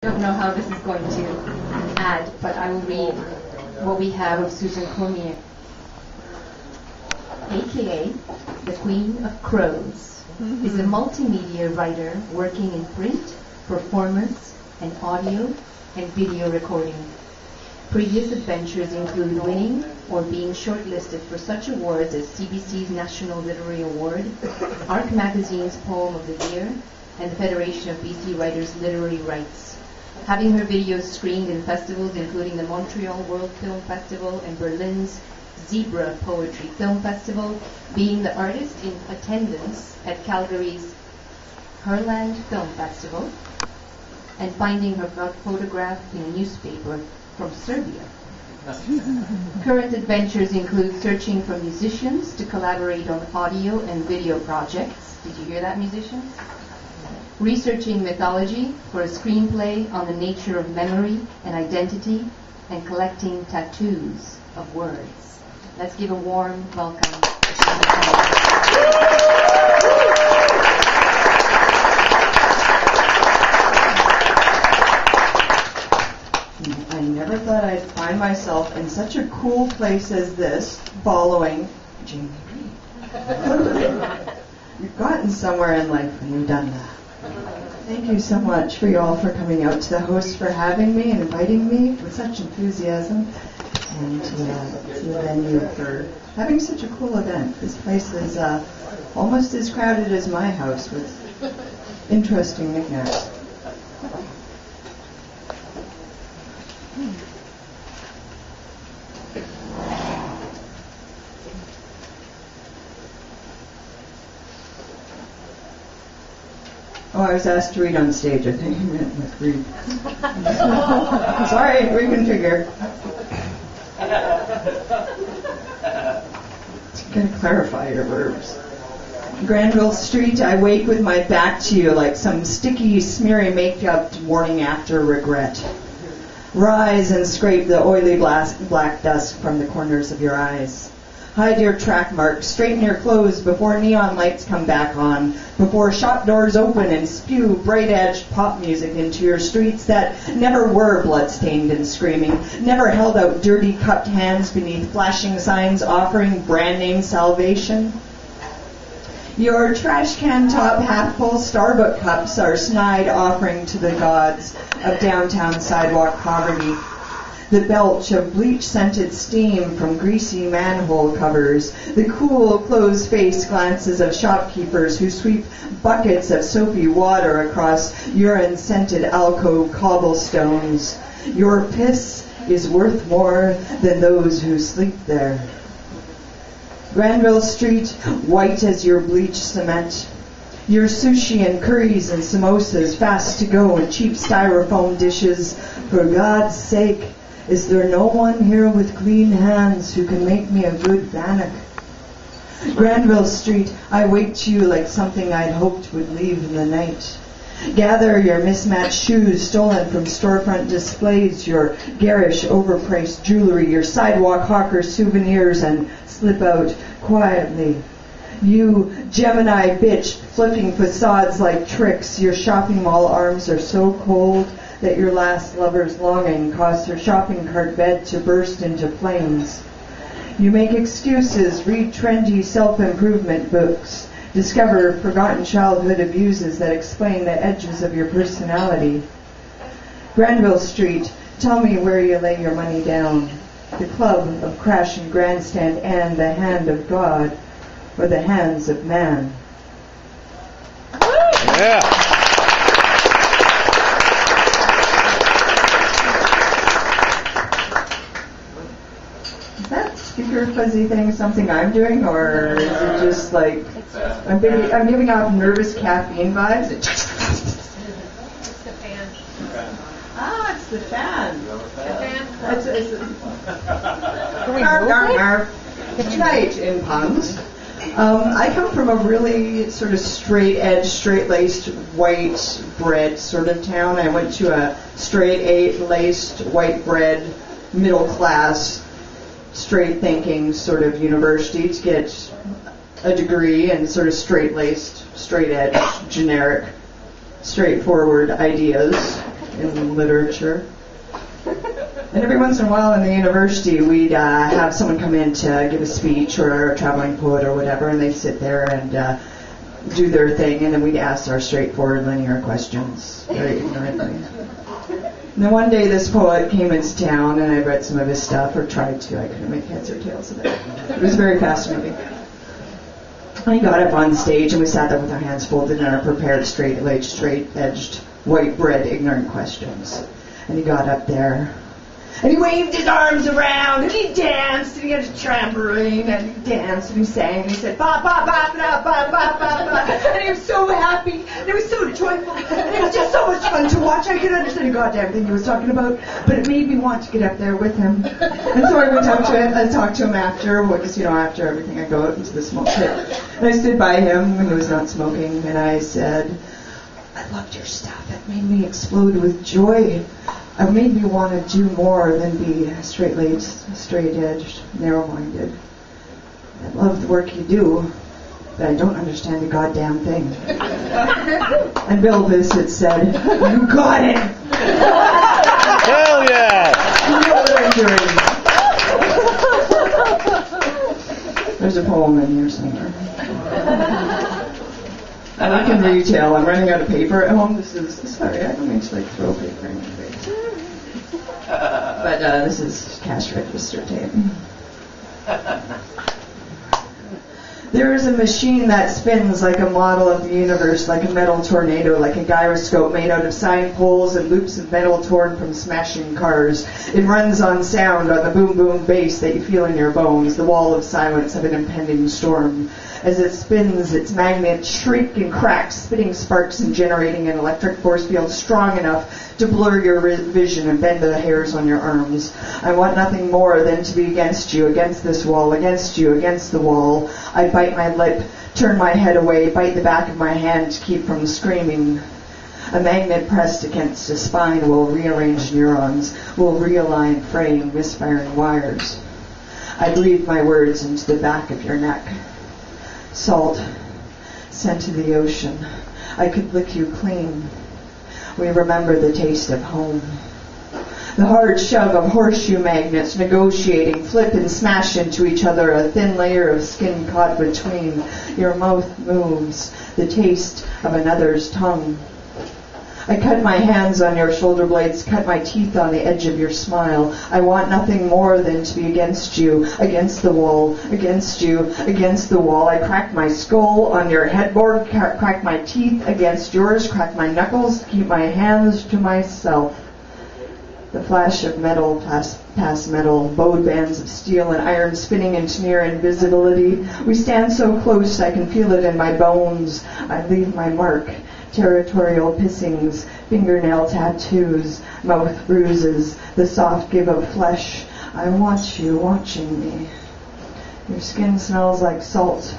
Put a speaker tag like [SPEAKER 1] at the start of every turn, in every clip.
[SPEAKER 1] I don't know how this is going to add, but I will read what we have of Susan Cormier, aka the Queen of Crows, is a multimedia writer working in print, performance, and audio and video recording. Previous adventures include winning or being shortlisted for such awards as CBC's National Literary Award, Arc Magazine's Poem of the Year, and the Federation of BC Writers' Literary Rights. Having her videos screened in festivals including the Montreal World Film Festival and Berlin's Zebra Poetry Film Festival, being the artist in attendance at Calgary's Herland Film Festival, and finding her photograph in a newspaper from Serbia. Current adventures include searching for musicians to collaborate on audio and video projects. Did you hear that, musicians? Researching mythology for a screenplay on the nature of memory and identity, and collecting tattoos of words. Let's give a warm welcome.
[SPEAKER 2] I never thought I'd find myself in such a cool place as this, following Jamie Reid. You've gotten somewhere in life when you've done that. Thank you so much for you all for coming out, to the host for having me and inviting me with such enthusiasm, and to the venue for having such a cool event. This place is almost as crowded as my house with interesting knickknacks. Oh, I was asked to read on stage. I think you meant like read. Sorry, reconfigure. Just gotta clarify your verbs. Granville Street, I wake with my back to you like some sticky, smeary makeup morning after regret. Rise and scrape the oily black dust from the corners of your eyes. Hide your track marks, straighten your clothes before neon lights come back on, before shop doors open and spew bright-edged pop music into your streets that never were blood-stained and screaming, never held out dirty cupped hands beneath flashing signs offering brand-name salvation. Your trash can top half-full Starbucks cups are snide offering to the gods of downtown sidewalk poverty. The belch of bleach-scented steam from greasy manhole covers, the cool, closed-faced glances of shopkeepers who sweep buckets of soapy water across urine-scented alcove cobblestones. Your piss is worth more than those who sleep there. Granville Street, white as your bleached cement. Your sushi and curries and samosas fast to go in cheap styrofoam dishes. For God's sake, is there no one here with clean hands who can make me a good bannock? Granville Street, I wait to you like something I'd hoped would leave in the night. Gather your mismatched shoes stolen from storefront displays, your garish overpriced jewelry, your sidewalk hawker souvenirs, and slip out quietly. You Gemini bitch flipping facades like tricks, your shopping mall arms are so cold that your last lover's longing caused her shopping cart bed to burst into flames. You make excuses, read trendy self-improvement books, discover forgotten childhood abuses that explain the edges of your personality. Granville Street, tell me where you lay your money down. The club of crash and grandstand and the hand of God, or the hands of man.
[SPEAKER 3] Yeah.
[SPEAKER 2] Is that speaker fuzzy thing something I'm doing, or is it just like I'm giving off nervous caffeine vibes?
[SPEAKER 1] It's the fan.
[SPEAKER 2] Ah, it's the fan.
[SPEAKER 1] The fan.
[SPEAKER 2] It's right in puns. I come from a really sort of straight-edge, straight-laced, white bread sort of town. I went to a straight-laced, white bread, middle-class, straight-thinking sort of university to get a degree in sort of straight-laced, straight-edge, generic, straightforward ideas. in literature. And every once in a while in the university, we'd have someone come in to give a speech or a traveling poet or whatever, and they'd sit there and do their thing, and then we'd ask our straightforward linear questions very ignorantly. And then one day this poet came into town, and I read some of his stuff, or tried to. I couldn't make heads or tails of it. It was very fascinating. And he got up on stage, and we sat there with our hands folded in our prepared, straight-edged, white bread, ignorant questions. And he got up there, and he waved his arms around, and he danced, and he had a trampoline, and he danced, and he sang, and he said, ba, ba, ba, ba, ba, ba, ba, ba, and he was so happy, and it was so joyful, and it was just so much fun to watch. I couldn't understand a goddamn thing he was talking about, but it made me want to get up there with him. And so I went up to him, I talked to him after, because, after everything I go out into the smoke pit. And I stood by him when he was not smoking, and I said, I loved your stuff. It made me explode with joy. It made me want to do more than be straight-laced, straight-edged, narrow-minded. I love the work you do, but I don't understand a goddamn thing. And Bill Bissett said, you got it!
[SPEAKER 3] Hell yeah!
[SPEAKER 2] You know what I'm doing. There's a poem in here somewhere. I work in retail. I'm running out of paper at home. Sorry, I don't mean to throw paper in your face. But this is cash register tape. There is a machine that spins like a model of the universe, like a metal tornado, like a gyroscope made out of sign poles and loops of metal torn from smashing cars. It runs on sound, on the boom-boom bass that you feel in your bones, the wall of silence of an impending storm. As it spins, its magnets shriek and crack, spitting sparks and generating an electric force field strong enough to blur your vision and bend the hairs on your arms. I want nothing more than to be against you, against this wall, against you, against the wall. I bite my lip, turn my head away, bite the back of my hand to keep from screaming. A magnet pressed against a spine will rearrange neurons, will realign fraying, misfiring wires. I breathe my words into the back of your neck. Salt, sent to the ocean. I could lick you clean. We remember the taste of home. The hard shove of horseshoe magnets negotiating, flip and smash into each other, a thin layer of skin caught between. Your mouth moves, the taste of another's tongue. I cut my hands on your shoulder blades, cut my teeth on the edge of your smile. I want nothing more than to be against you, against the wall, against you, against the wall. I crack my skull on your headboard, crack my teeth against yours, crack my knuckles, keep my hands to myself. The flash of metal past metal, bowed bands of steel and iron spinning into near invisibility. We stand so close I can feel it in my bones. I leave my mark. Territorial pissings, fingernail tattoos, mouth bruises, the soft give of flesh. I want you watching me. Your skin smells like salt,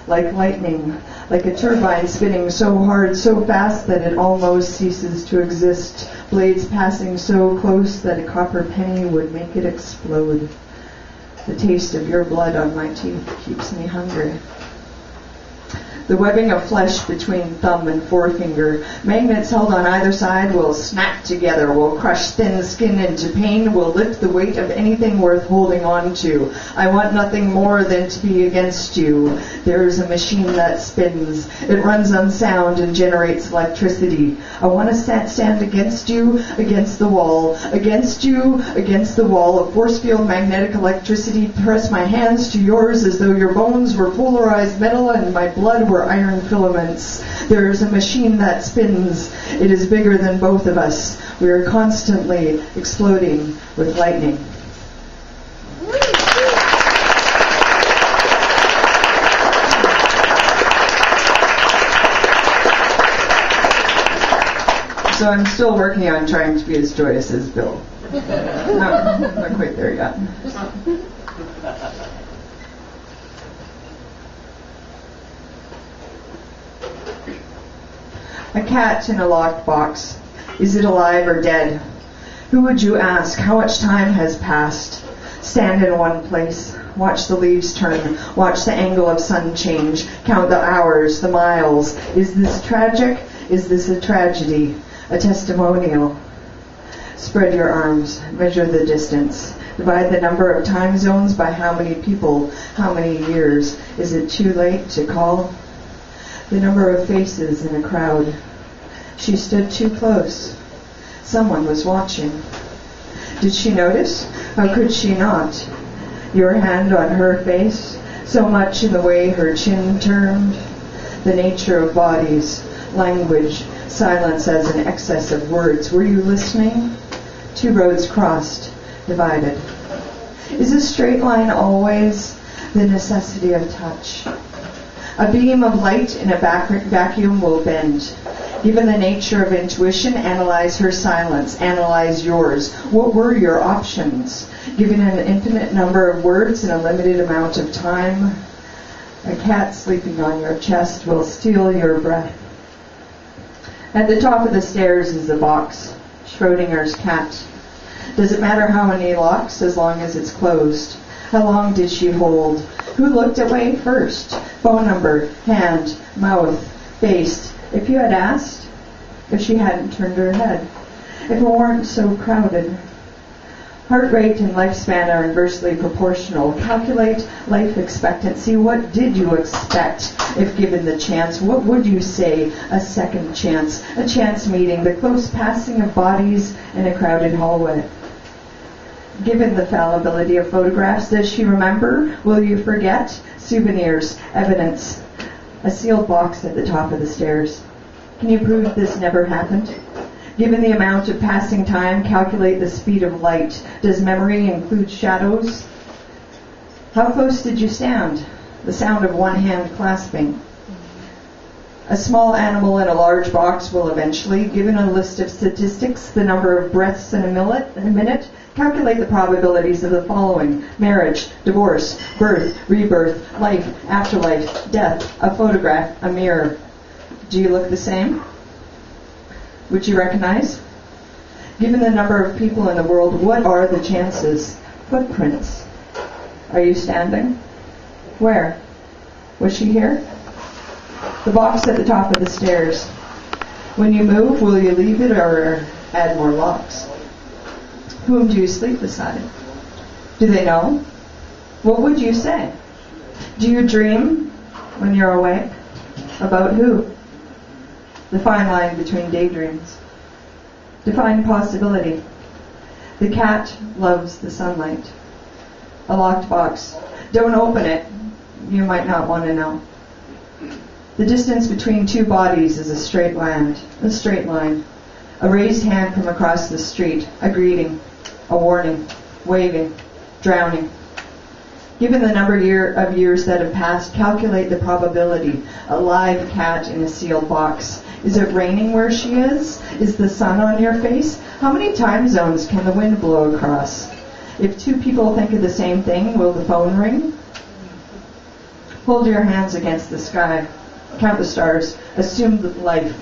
[SPEAKER 2] like lightning, like a turbine spinning so hard, so fast that it almost ceases to exist, blades passing so close that a copper penny would make it explode. The taste of your blood on my teeth keeps me hungry. The webbing of flesh between thumb and forefinger. Magnets held on either side will snap together, will crush thin skin into pain, will lift the weight of anything worth holding on to. I want nothing more than to be against you. There is a machine that spins. It runs on sound and generates electricity. I want to stand against you, against the wall. Against you, against the wall. A force field magnetic electricity. Press my hands to yours as though your bones were polarized metal and my blood were iron filaments. There is a machine that spins. It is bigger than both of us. We are constantly exploding with lightning. So I'm still working on trying to be as joyous as Bill. Not quite there yet. A cat in a locked box. Is it alive or dead? Who would you ask? How much time has passed? Stand in one place. Watch the leaves turn. Watch the angle of sun change. Count the hours, the miles. Is this tragic? Is this a tragedy? A testimonial? Spread your arms. Measure the distance. Divide the number of time zones by how many people, how many years. Is it too late to call? The number of faces in a crowd. She stood too close. Someone was watching. Did she notice? How could she not? Your hand on her face, so much in the way her chin turned. The nature of bodies, language, silence as an excess of words. Were you listening? Two roads crossed, divided. Is a straight line always the necessity of touch? A beam of light in a vacuum will bend. Given the nature of intuition, analyze her silence, analyze yours. What were your options? Given an infinite number of words in a limited amount of time, a cat sleeping on your chest will steal your breath. At the top of the stairs is a box, Schrodinger's cat. Does it matter how many locks as long as it's closed? How long did she hold? Who looked away first? Phone number, hand, mouth, face. If you had asked, if she hadn't turned her head, if it weren't so crowded. Heart rate and lifespan are inversely proportional. Calculate life expectancy. What did you expect if given the chance? What would you say? A second chance, a chance meeting, the close passing of bodies in a crowded hallway. Given the fallibility of photographs, does she remember? Will you forget? Souvenirs, evidence. A sealed box at the top of the stairs. Can you prove this never happened? Given the amount of passing time, calculate the speed of light. Does memory include shadows? How close did you stand? The sound of one hand clasping. A small animal in a large box will eventually, given a list of statistics, the number of breaths in a minute, calculate the probabilities of the following: marriage, divorce, birth, rebirth, life, afterlife, death, a photograph, a mirror. Do you look the same? Would you recognize? Given the number of people in the world, what are the chances? Footprints. Are you standing? Where? Was she here? The box at the top of the stairs. When you move, will you leave it or add more locks? Whom do you sleep beside? Do they know? What would you say? Do you dream when you're awake? About who? The fine line between daydreams. Define possibility. The cat loves the sunlight. A locked box. Don't open it. You might not want to know. The distance between two bodies is a straight line. A raised hand from across the street. A greeting. A warning. Waving. Drowning. Given the number of years that have passed, calculate the probability. A live cat in a sealed box. Is it raining where she is? Is the sun on your face? How many time zones can the wind blow across? If two people think of the same thing, will the phone ring? Hold your hands against the sky. Count the stars. Assume life.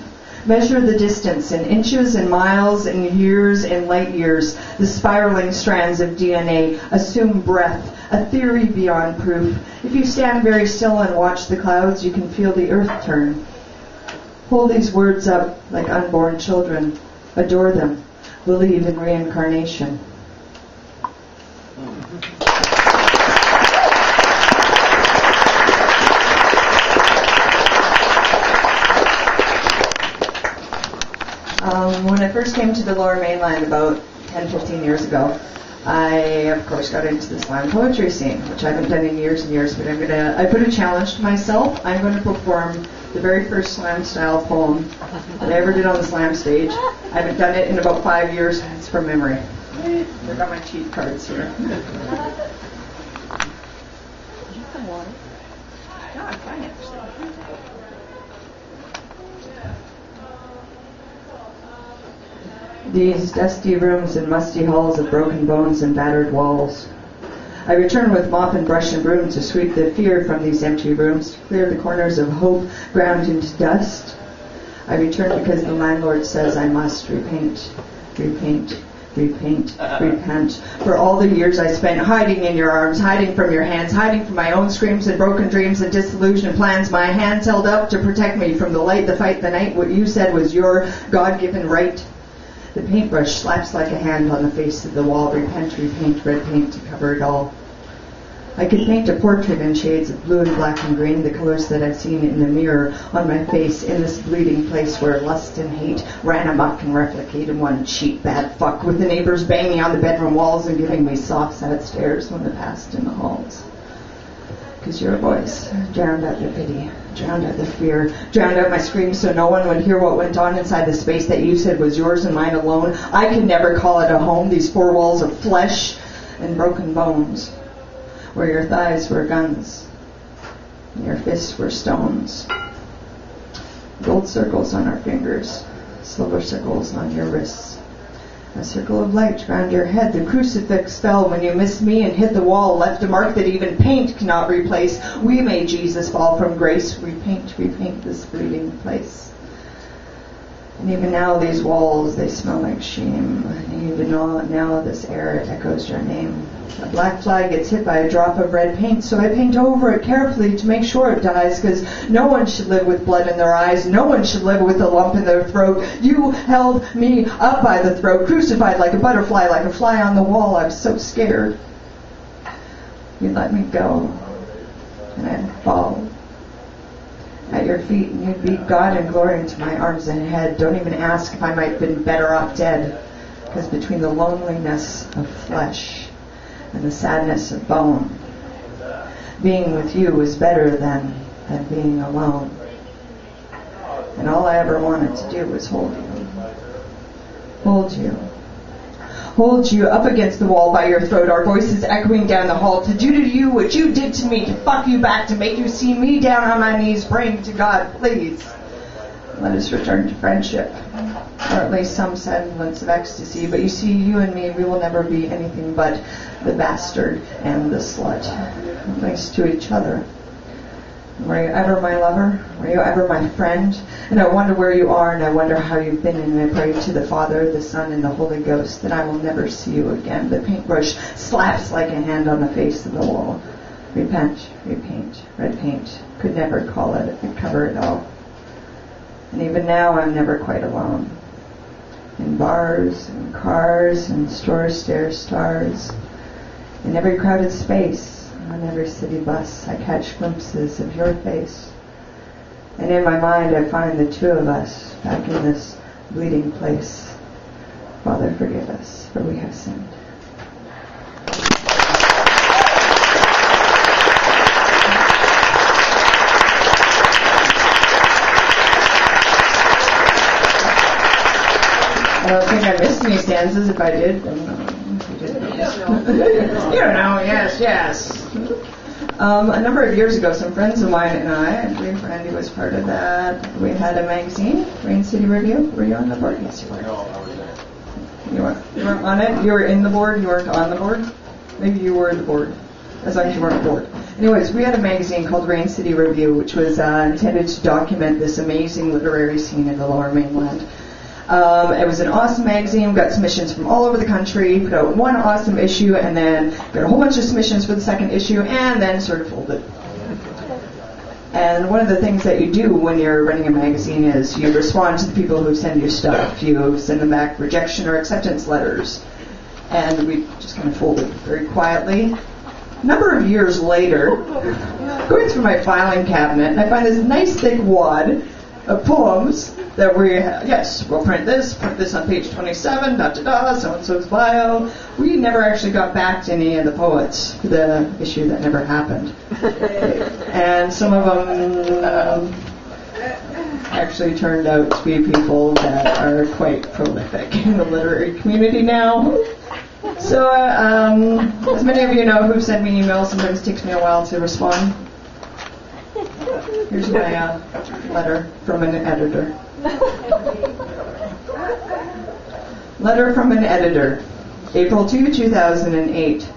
[SPEAKER 2] Measure the distance in inches and miles and years and light years. The spiraling strands of DNA. Assume breath. A theory beyond proof. If you stand very still and watch the clouds, you can feel the earth turn. Hold these words up like unborn children. Adore them. Believe in reincarnation. When I first came to the Lower Mainland about 10, 15 years ago, I, of course, got into the slam poetry scene, which I haven't done in years and years, but I put a challenge to myself. I'm going to perform the very first slam-style poem that I ever did on the slam stage. I haven't done it in about 5 years. It's from memory. I've got my cheat cards here. Water? No, I'm fine, actually. These dusty rooms and musty halls of broken bones and battered walls. I return with mop and brush and broom to sweep the fear from these empty rooms, to clear the corners of hope ground into dust. I return because the landlord says I must repent, repent, repent for all the years I spent hiding in your arms, hiding from your hands, hiding from my own screams and broken dreams and disillusioned plans. My hands held up to protect me from the light, the fight, the night, what you said was your God-given right. The paintbrush slaps like a hand on the face of the wall. Repent, repaint, red paint to cover it all. I could paint a portrait in shades of blue and black and green, the colors that I've seen in the mirror on my face, in this bleeding place where lust and hate ran amok and replicated one cheap bad fuck, with the neighbors banging on the bedroom walls and giving me soft, sad stares when they passed in the halls. Because your voice drowned out the pity, drowned out the fear, drowned out my screams so no one would hear what went on inside the space that you said was yours and mine alone. I could never call it a home, these four walls of flesh and broken bones, where your thighs were guns and your fists were stones. Gold circles on our fingers, silver circles on your wrists. A circle of light around your head. The crucifix fell when you missed me and hit the wall, left a mark that even paint cannot replace. We made Jesus fall from grace. Repaint this bleeding place. And even now these walls, they smell like shame. And even now this air echoes your name. A black fly gets hit by a drop of red paint, so I paint over it carefully to make sure it dies, because no one should live with blood in their eyes. No one should live with a lump in their throat. You held me up by the throat, crucified like a butterfly, like a fly on the wall. I was so scared. You'd let me go, and I'd fall at your feet, and you'd be God and glory into my arms and head. Don't even ask if I might have been better off dead, because between the loneliness of flesh and the sadness of bone, being with you was better than being alone. And all I ever wanted to do was hold you up against the wall by your throat, our voices echoing down the hall, to do to you what you did to me, to fuck you back, to make you see me down on my knees praying to God, please let us return to friendship, or at least some semblance of ecstasy. But you see, you and me, we will never be anything but the bastard and the slut, at least to each other. Were you ever my lover? Were you ever my friend? And I wonder where you are, and I wonder how you've been, and I pray to the Father, the Son, and the Holy Ghost that I will never see you again. The paintbrush slaps like a hand on the face of the wall. Repent, repaint, red paint, could never call it and cover it all. And even now I'm never quite alone. In bars and cars and store stair stars, in every crowded space, on every city bus, I catch glimpses of your face. And in my mind I find the two of us back in this bleeding place. Father, forgive us, for we have sinned. I don't think I missed any stanzas. If I did, then you don't know. Yes. A number of years ago, some friends of mine and I believe Randy was part of that. We had a magazine, Rain City Review. Were you on the board? Yes, you were. You weren't on it? You were in the board? You weren't on the board? Maybe you were the board, as long as you weren't bored. Anyways, we had a magazine called Rain City Review, which was intended to document this amazing literary scene in the Lower Mainland. It was an awesome magazine. We got submissions from all over the country, put out one awesome issue, and then got a whole bunch of submissions for the second issue, and then sort of folded. And one of the things that you do when you're running a magazine is you respond to the people who send you stuff. You send them back rejection or acceptance letters. And we just kind of folded very quietly. A number of years later, going through my filing cabinet, I find this nice thick wad of poems that we'll print this, put this on page 27, so-and-so's bio. We never actually got back to any of the poets for the issue that never happened. And some of them actually turned out to be people that are quite prolific in the literary community now. So, as many of you know who've sent me emails, sometimes it takes me a while to respond. Here's my letter from an editor. Letter from an editor. April 2, 2008.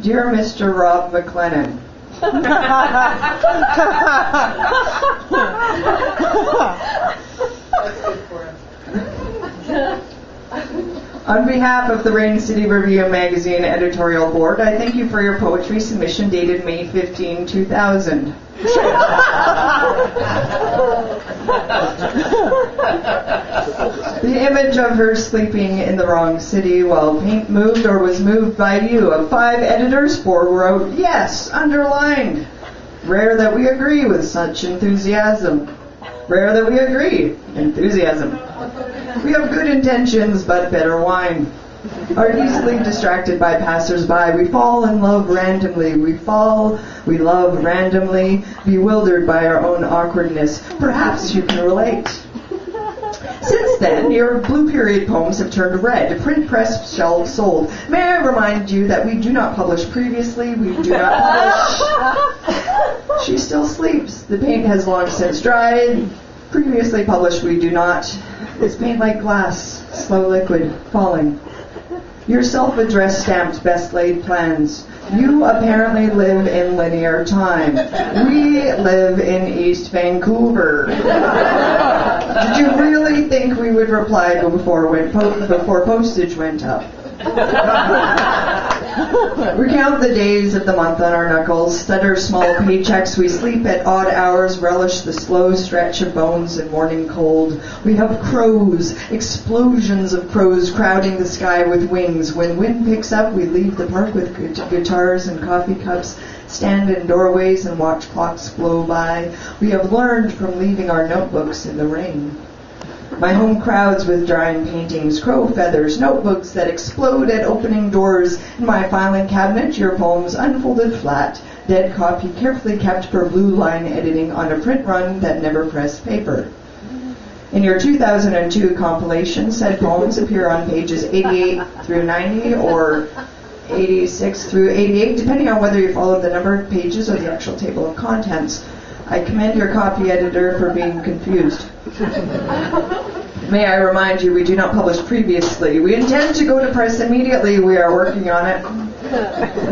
[SPEAKER 2] Dear Mr. Rob McLennan. On behalf of the Rain City Review Magazine editorial board, I thank you for your poetry submission dated May 15, 2000. The image of her sleeping in the wrong city while paint moved or was moved by you. Of 5 editors, 4 wrote yes, underlined. Rare that we agree with such enthusiasm. Rare that we agree. Enthusiasm. We have good intentions, but better wine. Are easily distracted by passers-by. We fall in love randomly. We love randomly, bewildered by our own awkwardness. Perhaps you can relate. Since then, your blue period poems have turned red. Print press shelves sold. May I remind you that we do not publish previously. We do not publish. She still sleeps. The paint has long since dried. Previously published, we do not. It's paint like glass, slow liquid, falling. Your self-addressed stamped best laid plans. You apparently live in linear time. We live in East Vancouver. Did you really think we would reply before postage went up? We count the days of the month on our knuckles, stutter small paychecks. We sleep at odd hours, relish the slow stretch of bones and morning cold. We have crows, explosions of crows crowding the sky with wings. When wind picks up, we leave the park with guitars and coffee cups, stand in doorways and watch clocks blow by. We have learned from leaving our notebooks in the rain. My home crowds with drying paintings, crow feathers, notebooks that explode at opening doors. In my filing cabinet, your poems unfolded flat, dead copy carefully kept for blue line editing on a print run that never pressed paper. In your 2002 compilation, said poems appear on pages 88 through 90 or 86 through 88, depending on whether you followed the number of pages or the actual table of contents. I commend your copy editor for being confused. May I remind you, we do not publish previously. We intend to go to press immediately. We are working on it.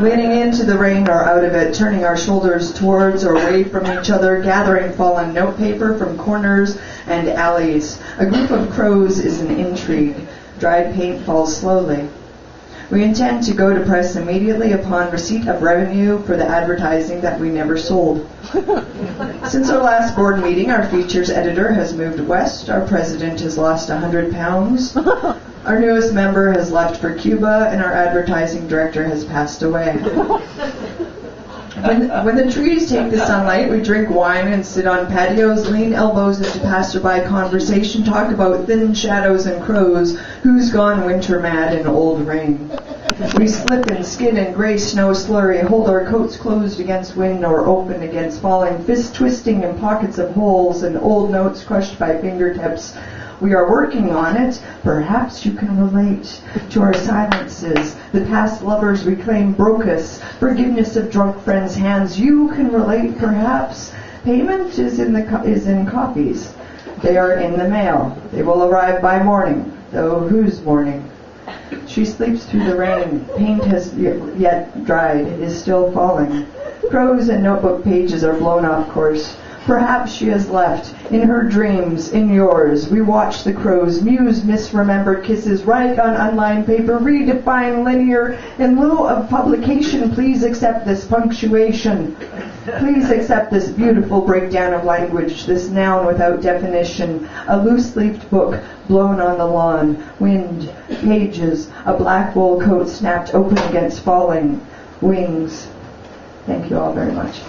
[SPEAKER 2] Leaning into the rain or out of it, turning our shoulders towards or away from each other, gathering fallen notepaper from corners and alleys. A group of crows is an intrigue. Dried paint falls slowly. We intend to go to press immediately upon receipt of revenue for the advertising that we never sold. Since our last board meeting, our features editor has moved west, our president has lost 100 pounds, our newest member has left for Cuba, and our advertising director has passed away. When the trees take the sunlight, we drink wine and sit on patios, lean elbows into passerby conversation, talk about thin shadows and crows, who's gone winter mad in old rain. We slip and skid in gray snow slurry, hold our coats closed against wind or open against falling, fists twisting in pockets of holes and old notes crushed by fingertips. We are working on it. Perhaps you can relate to our silences. The past lovers we claim broke us. Forgiveness of drunk friends' hands. You can relate, perhaps. Payment is in copies. They are in the mail. They will arrive by morning. Though whose morning? She sleeps through the rain. Paint has yet dried. It is still falling. Crows and notebook pages are blown off course. Perhaps she has left. In her dreams, in yours, we watch the crows muse misremembered kisses, write on unlined paper, redefine linear. In lieu of publication, please accept this punctuation. Please accept this beautiful breakdown of language, this noun without definition. A loose-leafed book blown on the lawn, wind, pages, a black wool coat snapped open against falling wings. Thank you all very much.